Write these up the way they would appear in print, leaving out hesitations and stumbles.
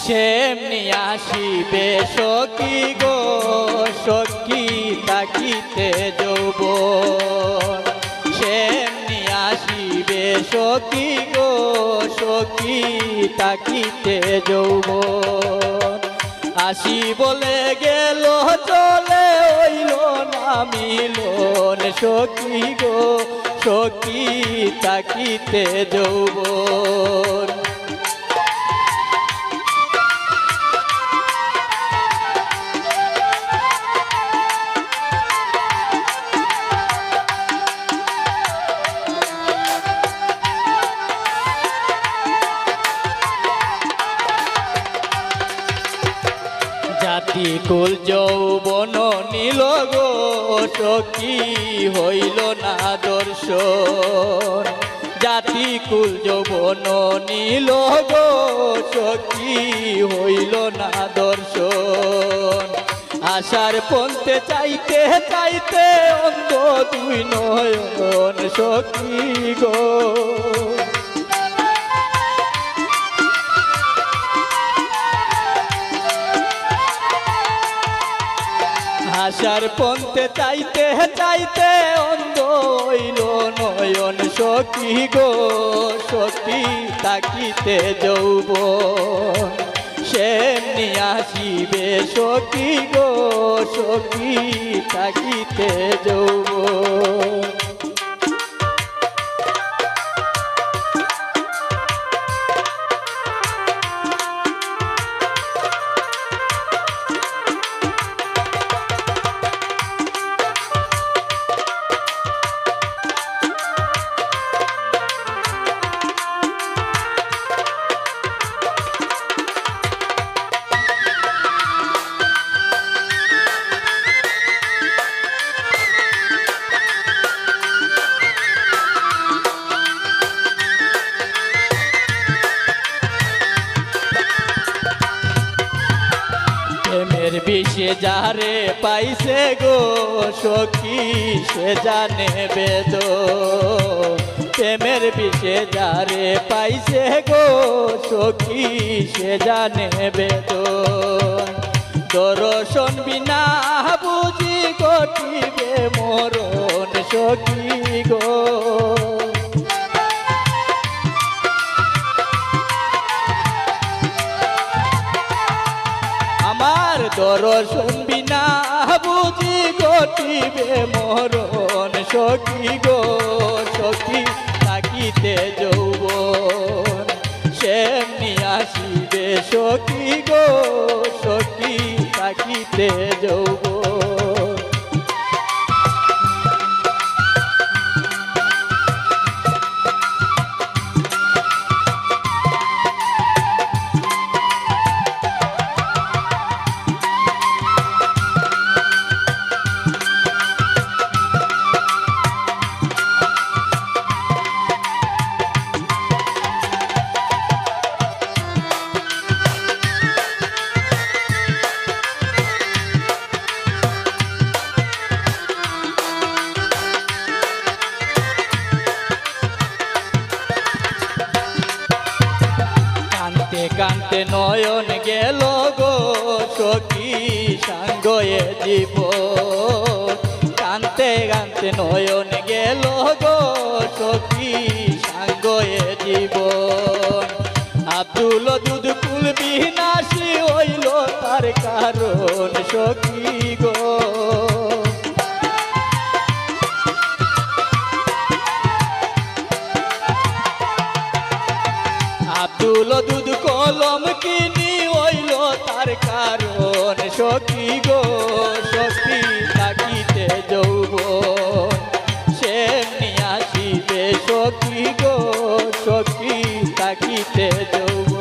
সেমনি আসিবে সখী গো সখী তাকিতে যৌবন, সেমনি আসিবে সখী গো সখী তাকিতে যৌবন। আসি বলে গেল চলে হইল না মিলন, সখী গো সখী তাকিতে যৌবন। জাতি কুল যৌবন নীল গো সখী হইল না দর্শন, জাতি কুল যৌবন নীল গো সখী হইল না দর্শন। আশার পন্থে চাইতে চাইতে অন্ধ দুই নয়ন, সখী গো আশার পন্থে চাইতে চাইতে অন্ধ হইল নয়ন, সখী গো সখী তাকিতে যৌবন। সেমনি আসিবে সখী গো সখী তাকিতে যৌবন। প্রেমের বিষে যারে পাইছে গো সখী সে জানে বেদন, প্রেমের বিষে যারে পাইছে গো সখী সে জানে বেদন। দর্শন বিনা বুঝি ঘটিবে মরণ, সখী গো আমার দর্শন বিনা বুঝি ঘটিবে মরণ, সখী গো সখী তাকিতে যৌবন। সেমনি আসিবে সখী গো সখী তাকিতে যৌবন। কান্তে কান্তে নয়ন গেল গো সখী সাঙ্গয়ে জীবন, কান্তে কান্তে নয়ন গেল গো সখী সাঙ্গয়ে জীবন। আব্দুল দুধ কুল বিনাশী হইল তার কারণ, সখী গো আব্দুল দুধ কলম কিনি হইল তার কারণ, সখী গো সখী তাকিতে যৌবন। সেমনি আসিবে সখী গো সখী তাকিতে যৌবন।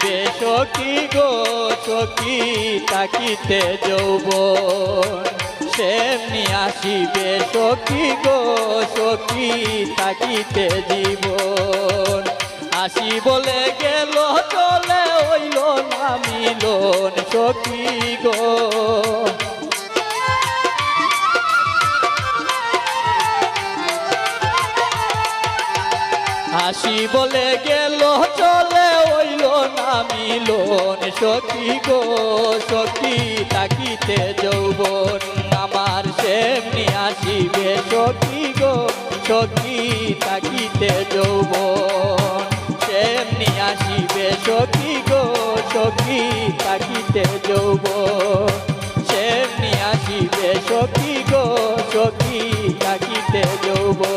আসিবে সখী গো সখী তাকিতে যৌবন সেমনি আসিবে সখী গো সখী তাকিতে জীবন আসি বলে গেল চলে হইল না মিলন সখী গো আসি বলে গেল চলে হইল না মিলন সখী গো সখী তাকিতে যৌবন আমার সেমনি আসিবে সখী গো সখী তাকিতে যৌবন সেমনি আসিবে সখী গো সখী তাকিতে যৌবন সেমনি আসিবে সখী গো সখী তাকিতে যৌবন